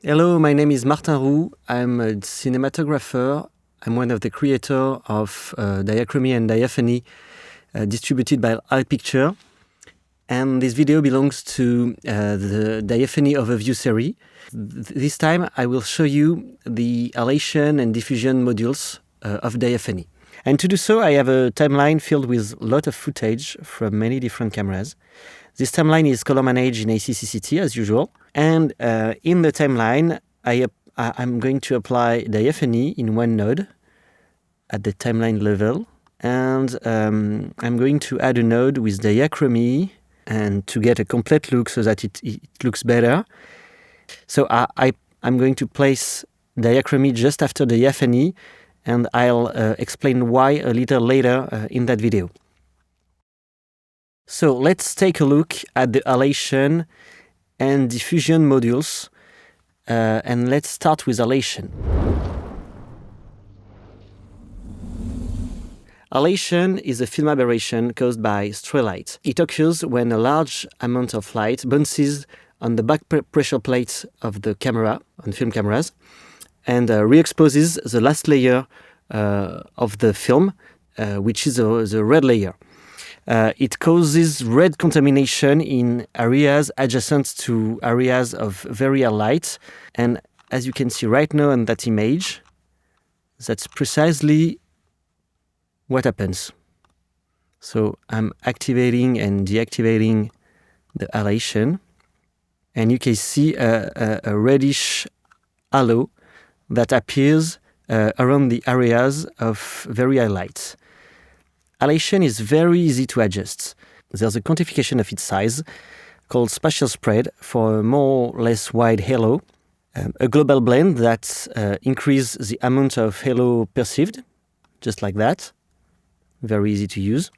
Hello, my name is Martin Roux. I'm a cinematographer. I'm one of the creators of Diaphanie and Diaphanie, distributed by HAL Picture. And this video belongs to the Diaphanie overview series. This time I will show you the Halation and Diffusion modules of Diaphanie. And to do so, I have a timeline filled with a lot of footage from many different cameras. This timeline is color managed in ACCCT as usual. And in the timeline, I'm going to apply Diaphanie in one node at the timeline level. And I'm going to add a node with diachromy and to get a complete look so that it looks better. So I'm going to place diachromy just after Diaphanie, and I'll explain why a little later in that video. So let's take a look at the Halation and Diffusion modules, and let's start with Halation. Halation is a film aberration caused by stray light. It occurs when a large amount of light bounces on the back pressure plate of the camera, on film cameras, and re-exposes the last layer of the film, which is the red layer. It causes red contamination in areas adjacent to areas of very high light. And as you can see right now on that image, that's precisely what happens. So I'm activating and deactivating the halation, and you can see a reddish halo that appears around the areas of very high light. Halation is very easy to adjust. There's a quantification of its size called spatial spread for a more or less wide halo, a global blend that increases the amount of halo perceived, just like that. Very easy to use.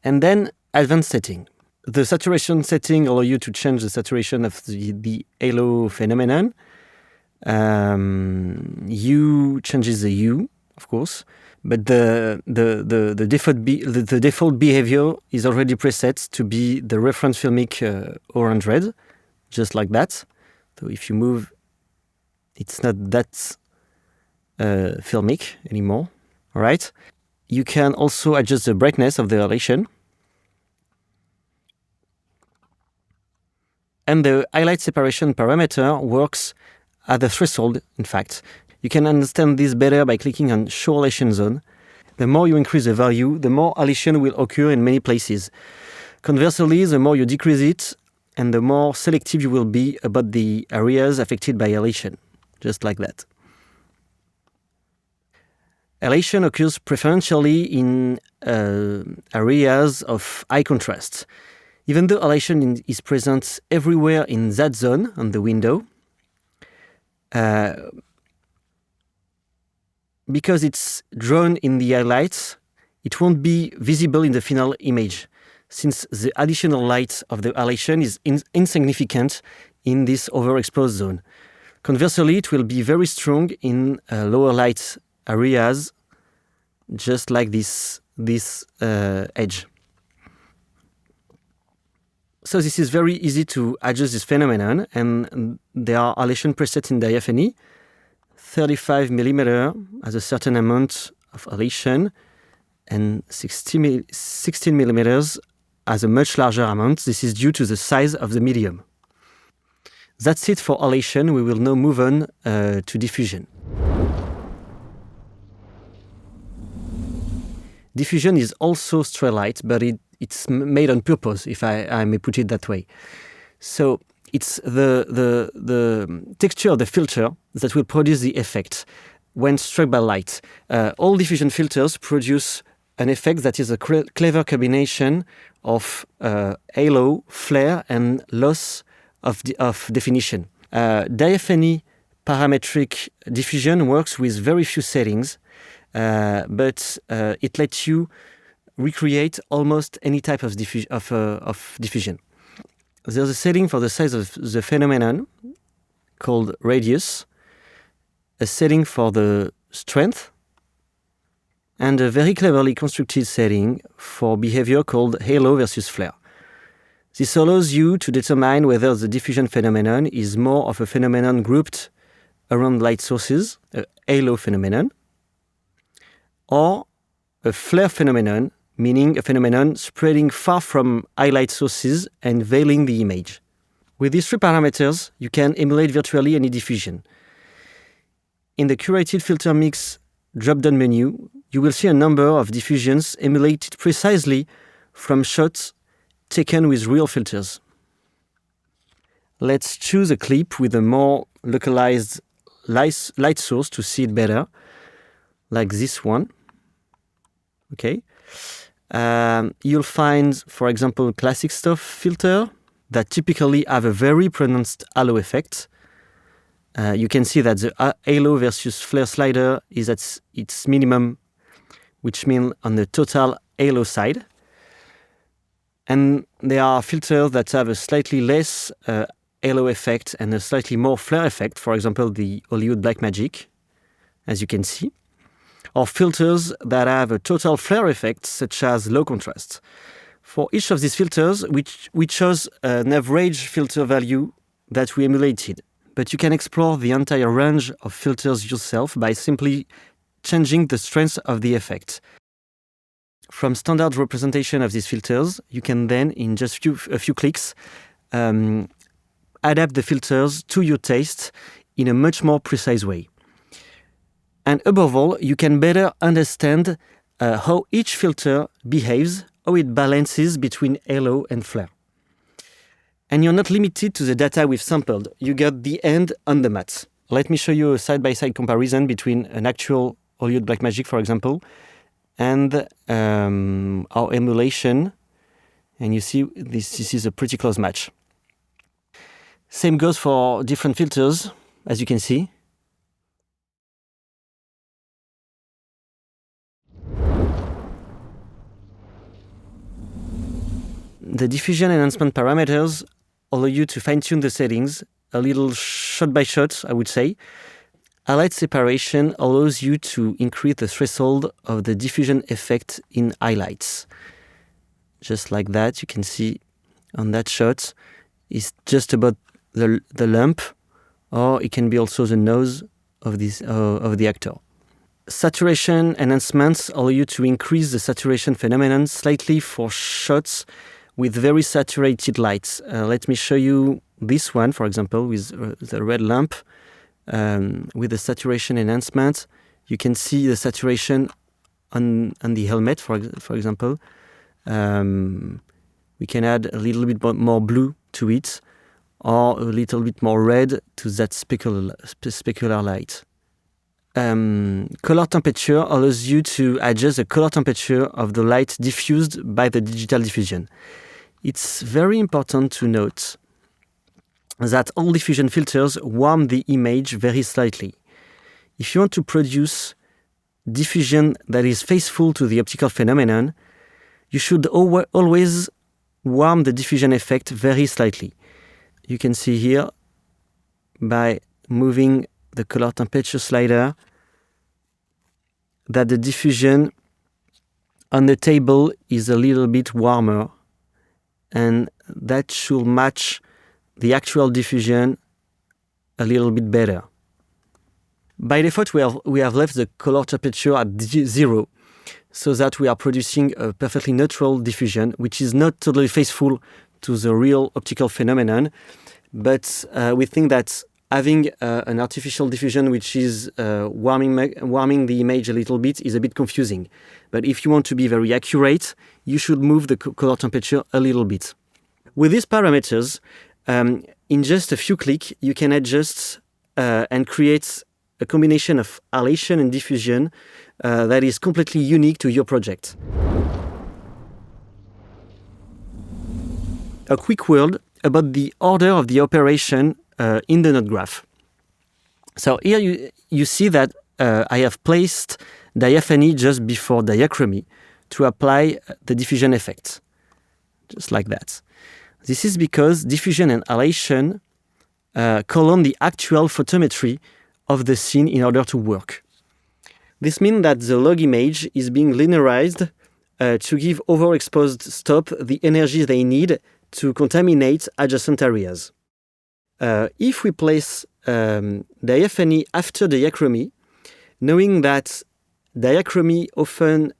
And then advanced setting. The saturation setting allows you to change the saturation of the halo phenomenon. U changes the U, of course, but the default behavior is already preset to be the reference filmic orange red, just like that. So if you move, it's not that filmic anymore. All right. You can also adjust the brightness of the halation. And the highlight separation parameter works at the threshold, in fact. You can understand this better by clicking on Show Halation Zone. The more you increase the value, the more halation will occur in many places. Conversely, the more you decrease it, and the more selective you will be about the areas affected by halation, just like that. Halation occurs preferentially in areas of high contrast. Even though halation is present everywhere in that zone on the window, because it's drawn in the highlights, it won't be visible in the final image, since the additional light of the halation is insignificant in this overexposed zone. Conversely, it will be very strong in lower light areas, just like this edge. So this is very easy to adjust this phenomenon, and there are halation presets in Diaphanie. 35 millimeter has a certain amount of halation, and 16 millimeters has a much larger amount. This is due to the size of the medium. That's it for halation. We will now move on to diffusion. Diffusion is also stray light, but it's made on purpose, if I may put it that way. So it's the texture of the filter that will produce the effect when struck by light. All diffusion filters produce an effect that is a clever combination of halo, flare, and loss of definition. Diaphanie parametric diffusion works with very few settings, but it lets you recreate almost any type of diffusion. There's a setting for the size of the phenomenon called radius, a setting for the strength, and a very cleverly constructed setting for behavior called halo versus flare. This allows you to determine whether the diffusion phenomenon is more of a phenomenon grouped around light sources, a halo phenomenon, or a flare phenomenon, meaning a phenomenon spreading far from highlight sources and veiling the image. With these three parameters, you can emulate virtually any diffusion. In the curated filter mix drop-down menu, you will see a number of diffusions emulated precisely from shots taken with real filters. Let's choose a clip with a more localized light source to see it better, like this one. Okay. You'll find, for example, classic stuff filter that typically have a very pronounced halo effect. You can see that the halo versus flare slider is at its minimum, which means on the total halo side. And there are filters that have a slightly less halo effect and a slightly more flare effect, for example, the Hollywood Blackmagic, as you can see, or filters that have a total flare effect, such as low contrast. For each of these filters, we chose an average filter value that we emulated, but you can explore the entire range of filters yourself by simply changing the strength of the effect. From standard representation of these filters, you can then, in just a few clicks, adapt the filters to your taste in a much more precise way. And above all, you can better understand how each filter behaves, how it balances between halo and flare. And you're not limited to the data we've sampled. You got the end on the mat. Let me show you a side-by-side comparison between an actual Hollywood Blackmagic, for example, and our emulation. And you see this is a pretty close match. Same goes for different filters, as you can see. The diffusion enhancement parameters allow you to fine-tune the settings, a little shot by shot, I would say. Highlight separation allows you to increase the threshold of the diffusion effect in highlights. Just like that, you can see on that shot, it's just about the lump, or it can be also the nose of the actor. Saturation enhancements allow you to increase the saturation phenomenon slightly for shots with very saturated lights. Let me show you this one, for example, with the red lamp. With the saturation enhancement, you can see the saturation on the helmet, for example. We can add a little bit more blue to it, or a little bit more red to that specular light. Color temperature allows you to adjust the color temperature of the light diffused by the digital diffusion. It's very important to note that all diffusion filters warm the image very slightly. If you want to produce diffusion that is faithful to the optical phenomenon, you should always warm the diffusion effect very slightly. You can see here, by moving the color temperature slider, that the diffusion on the table is a little bit warmer, and that should match the actual diffusion a little bit better. By default, we have left the color temperature at 0, so that we are producing a perfectly neutral diffusion, which is not totally faithful to the real optical phenomenon. But we think that having an artificial diffusion which is warming the image a little bit is a bit confusing. But if you want to be very accurate, you should move the color temperature a little bit. With these parameters, in just a few clicks, you can adjust and create a combination of halation and diffusion that is completely unique to your project. A quick word about the order of the operation in the node graph. So here you see that I have placed Diaphanie just before diachromy to apply the diffusion effect, just like that. This is because diffusion and halation call on the actual photometry of the scene in order to work. This means that the log image is being linearized to give overexposed stop the energy they need to contaminate adjacent areas. If we place diaphany after diachromy, knowing that diachromy often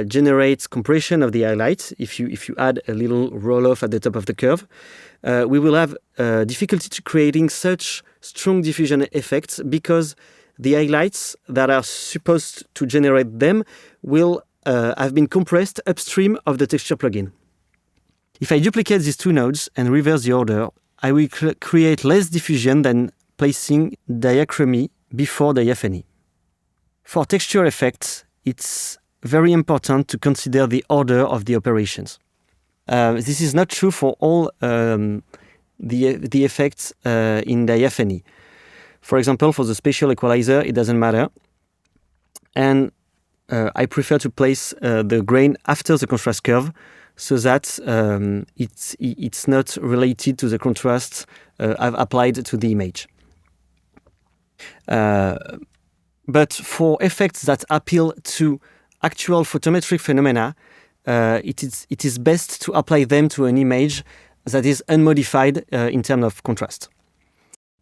generates compression of the highlight, if you add a little roll-off at the top of the curve, we will have difficulty to creating such strong diffusion effects because the highlights that are supposed to generate them will have been compressed upstream of the texture plugin. If I duplicate these two nodes and reverse the order, I will create less diffusion than placing diachromy before diaphany. For texture effects, it's very important to consider the order of the operations. This is not true for all the effects in diaphany. For example, for the spatial equalizer, it doesn't matter. And I prefer to place the grain after the contrast curve so that it's not related to the contrast I've applied to the image. But for effects that appeal to actual photometric phenomena, it is best to apply them to an image that is unmodified in terms of contrast.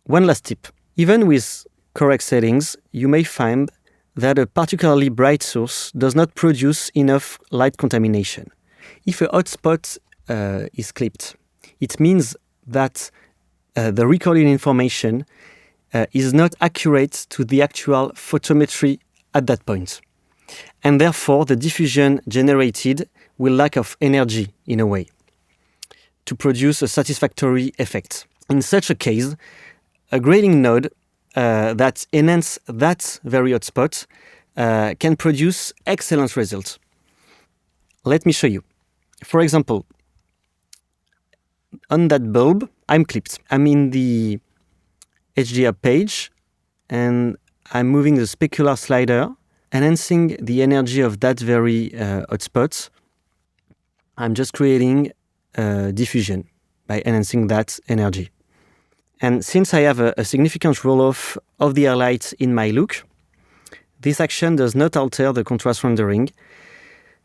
One last tip. Even with correct settings, you may find that a particularly bright source does not produce enough light contamination. If a hotspot is clipped, it means that the recorded information is not accurate to the actual photometry at that point. And therefore, the diffusion generated will lack of energy in a way to produce a satisfactory effect. In such a case, a grading node that enhances that very hotspot can produce excellent results. Let me show you. For example, on that bulb, I'm clipped. I'm in the HDR page and I'm moving the specular slider, enhancing the energy of that very hotspot. I'm just creating diffusion by enhancing that energy. And since I have a significant roll-off of the highlights in my look, this action does not alter the contrast rendering.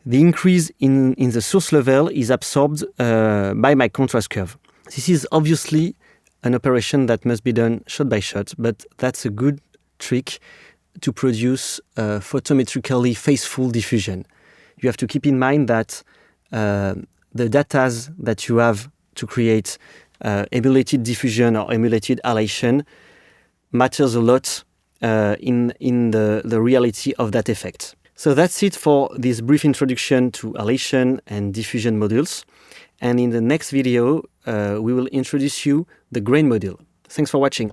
The increase in the source level is absorbed by my contrast curve. This is obviously an operation that must be done shot by shot, but that's a good trick to produce photometrically faithful diffusion. You have to keep in mind that the data that you have to create emulated diffusion or emulated halation matters a lot in the reality of that effect. So that's it for this brief introduction to halation and diffusion modules. And in the next video, we will introduce you the grain module. Thanks for watching.